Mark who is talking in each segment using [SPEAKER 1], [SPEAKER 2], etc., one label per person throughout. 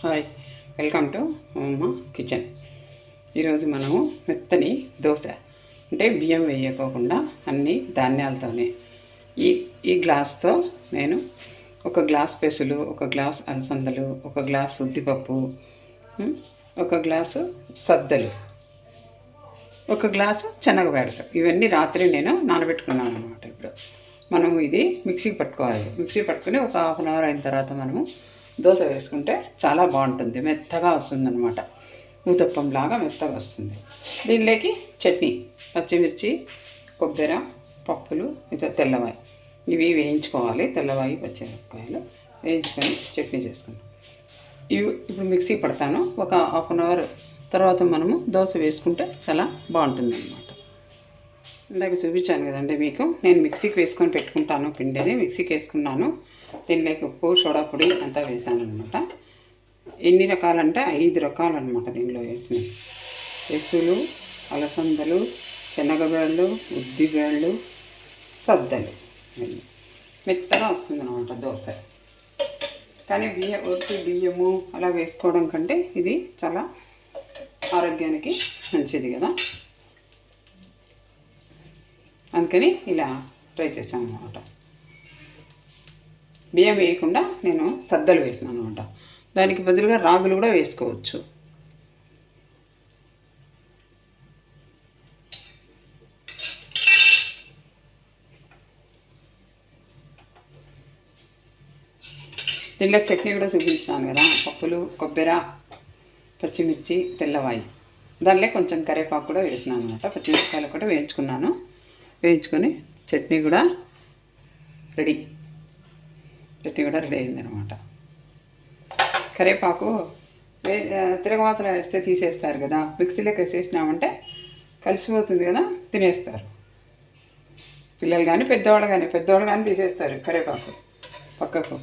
[SPEAKER 1] Hi, welcome to మా kitchen. ఈరోజు మనము మెత్తని దోశ అంటే బియ్యం వేయకోకుండా అన్ని ధాన్యాలతోనే ఈ ఈ గ్లాస్తో నేను ఒక గ్లాస్ పెసులు, ఒక గ్లాస్ అలసందలు, ఒక గ్లాస్ ఉద్దిపప్పు, ఒక గ్లాసు సద్దలు, ఒక గ్లాసు శనగబెడలు ఇవన్నీ రాత్రి నేను నానబెట్టుకున్నాను అనమాట. ఇప్పుడు మనము ఇది మిక్సీకి పట్టుకోవాలి. మిక్సీ పట్టుకుని ఒక హాఫ్ అన్ అవర్ అయిన తర్వాత మనము దోశ వేసుకుంటే చాలా బాగుంటుంది, మెత్తగా వస్తుందన్నమాట. ఊతప్పంలాగా మెత్తగా వస్తుంది. దీనిలోకి చట్నీ, పచ్చిమిర్చి, కొబ్బరి, పప్పులు, తెల్లవాయి ఇవి వేయించుకోవాలి. తెల్లవాయి, పచ్చిమిరపకాయలు వేయించుకొని చట్నీ చేసుకుంటాం. ఇవి ఇప్పుడు మిక్సీ పడతాను. ఒక హాఫ్ అన్ అవర్ తర్వాత మనము దోశ వేసుకుంటే చాలా బాగుంటుంది అన్నమాట. ఇందాక చూపించాను కదండి మీకు. నేను మిక్సీకి వేసుకొని పెట్టుకుంటాను. పిండిని మిక్సీకి వేసుకున్నాను. దీనిలోకి ఉప్పు, సోడా పొడి అంతా వేసాను అనమాట. ఎన్ని రకాలంటే 5 రకాలు అనమాట దీనిలో వేసినవి. పెసులు, అలసందలు, శనగబేళ్ళు, ఉద్దిబేళ్ళు, సద్దలు. మెత్తగా వస్తుంది అనమాట దోశ. కానీ బియ్యము అలా వేసుకోవడం కంటే ఇది చాలా ఆరోగ్యానికి మంచిది కదా, అందుకని ఇలా ట్రై చేశాను అనమాట. బియ్యం వేయకుండా నేను సద్దలు వేసినాను అనమాట. దానికి బదులుగా రాగులు కూడా వేసుకోవచ్చు. దీనిలో చట్నీ కూడా చూపించాను కదా, పప్పులు, కొబ్బరి, పచ్చిమిర్చి, తెల్లవాయి. దానిలో కొంచెం కరివేపాకు కూడా వేసినాను అనమాట. పచ్చిమిరపకాయలు కూడా వేయించుకున్నాను. వేయించుకొని చట్నీ కూడా రెడీ అయిందనమాట. కరివేపాకు తిరగమాతలో వేస్తే తీసేస్తారు కదా, మిక్సీలోకి వేసేసినామంటే కలిసిపోతుంది కదా, తినేస్తారు పిల్లలు కానీ పెద్దవాళ్ళు కానీ తీసేస్తారు కరివేపాకు పక్కకు.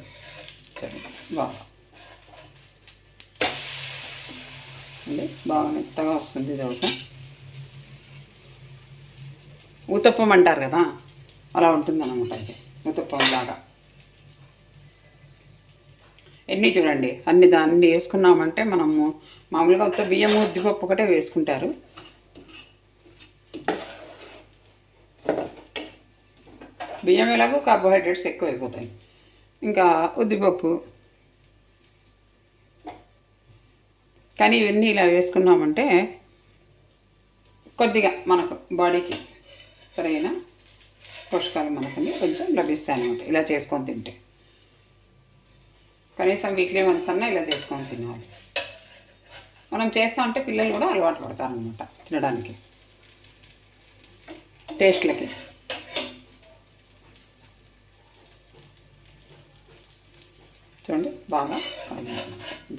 [SPEAKER 1] బాగా మెత్తగా వస్తుంది దోశ. ఊతప్పం అంటారు కదా, అలా ఉంటుందన్నమాట. ఇది ఊతప్పం లాగా. ఎన్ని చూడండి, అన్ని వేసుకున్నామంటే మనము మామూలుగా ఉత్త బియ్యము, ఉద్దిపప్పు ఒకటే వేసుకుంటారు. బియ్యం ఎలాగో కార్బోహైడ్రేట్స్ ఎక్కువ అయిపోతాయి. ఇంకా ఉద్దిపప్పు, కానీ ఇవన్నీ ఇలా వేసుకున్నామంటే కొద్దిగా మనకు బాడీకి సరైన పోషకాలు మనకని కొంచెం లభిస్తాయి అన్నమాట. ఇలా చేసుకొని తింటే కనీసం వీక్లీ వన్స్ అన్నా ఇలా చేసుకొని తినాలి. మనం చేస్తా ఉంటే పిల్లలు కూడా అలవాటు పడతారనమాట తినడానికి, టేస్ట్లకి. చూడండి బాగా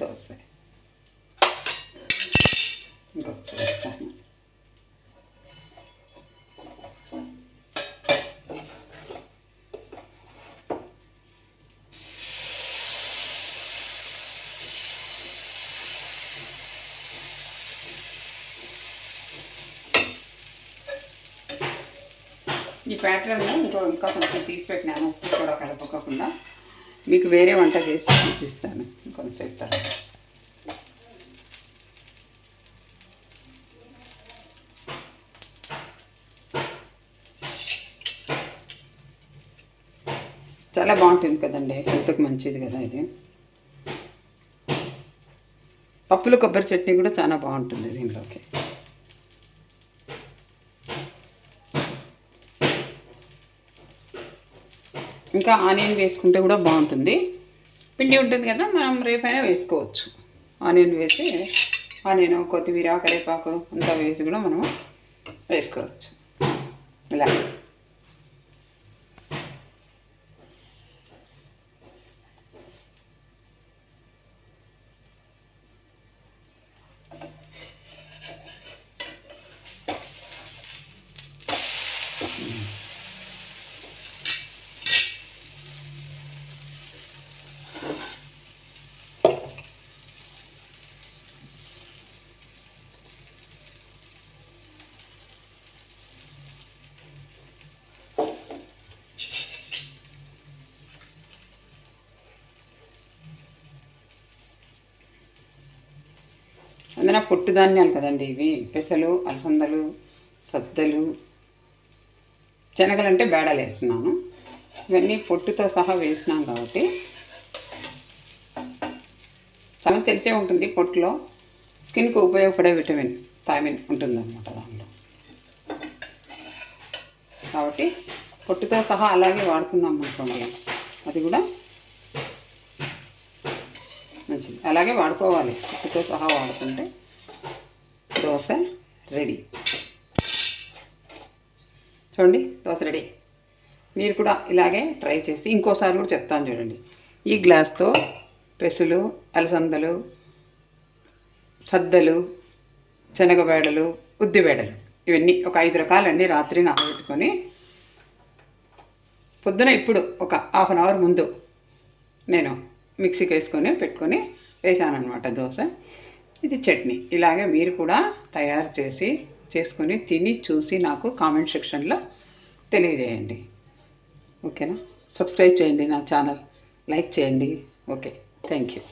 [SPEAKER 1] దోశ ఇంకొక వేస్తాను. ఈ ప్యాటర్న్ ఇంకా కొంచెం తీసి పెట్టినాను, ఉప్పు కూడా కలపకుండా. మీకు వేరే వంట చేసి చూపిస్తాను కొంచెంసేపు తర్వాత. చాలా బాగుంటుంది కదండి, హెల్త్కి మంచిది కదా ఇది. పప్పులు, కొబ్బరి చట్నీ కూడా చాలా బాగుంటుంది దీనిలోకి. ఇంకా ఆనియన్ వేసుకుంటే కూడా బాగుంటుంది. పిండి ఉంటుంది కదా, మనం రేపైనా వేసుకోవచ్చు. ఆనియన్ వేసి, ఆనియన్, కొత్తిమీర, కరివేపాకు అంతా వేసి కూడా మనం వేసుకోవచ్చు ఇలా. ఏదైనా పొట్టు ధాన్యాలు కదండి ఇవి. పెసలు, అలసందలు, సద్దలు, శనగలు అంటే బేడలు వేస్తున్నాను. ఇవన్నీ పొట్టుతో సహా వేసినాం కాబట్టి చాలా తెలిసే ఉంటుంది. పొట్టులో స్కిన్కు ఉపయోగపడే విటమిన్ థైమిన్ ఉంటుందన్నమాట దానిలో. కాబట్టి పొట్టుతో సహా అలాగే వాడుకున్నాం అనుకోండి, అది కూడా మంచిది. అలాగే వాడుకోవాలి. పొట్టుతో సహా వాడుకుంటే దోశ రెడీ. చూడండి, దోశ రెడీ. మీరు కూడా ఇలాగే ట్రై చేసి ఇంకోసారి కూడా చెప్తాను చూడండి. ఈ గ్లాస్తో పెసులు, అలసందలు, సద్దలు, శనగబేడలు, ఉద్దిబేడలు ఇవన్నీ ఒక 5 రకాలన్నీ రాత్రి నానబెట్టుకొని పొద్దున ఇప్పుడు ఒక హాఫ్ అన్ అవర్ ముందు నేను మిక్సీకి వేసుకొని పెట్టుకొని వేసానన్నమాట దోశ. ఇది చట్నీ. ఇలాగే మీరు కూడా తయారు చేసుకొని తిని చూసి నాకు కామెంట్ సెక్షన్లో తెలియజేయండి. ఓకేనా? సబ్స్క్రైబ్ చేయండి నా ఛానల్, లైక్ చేయండి. Okay, thank you.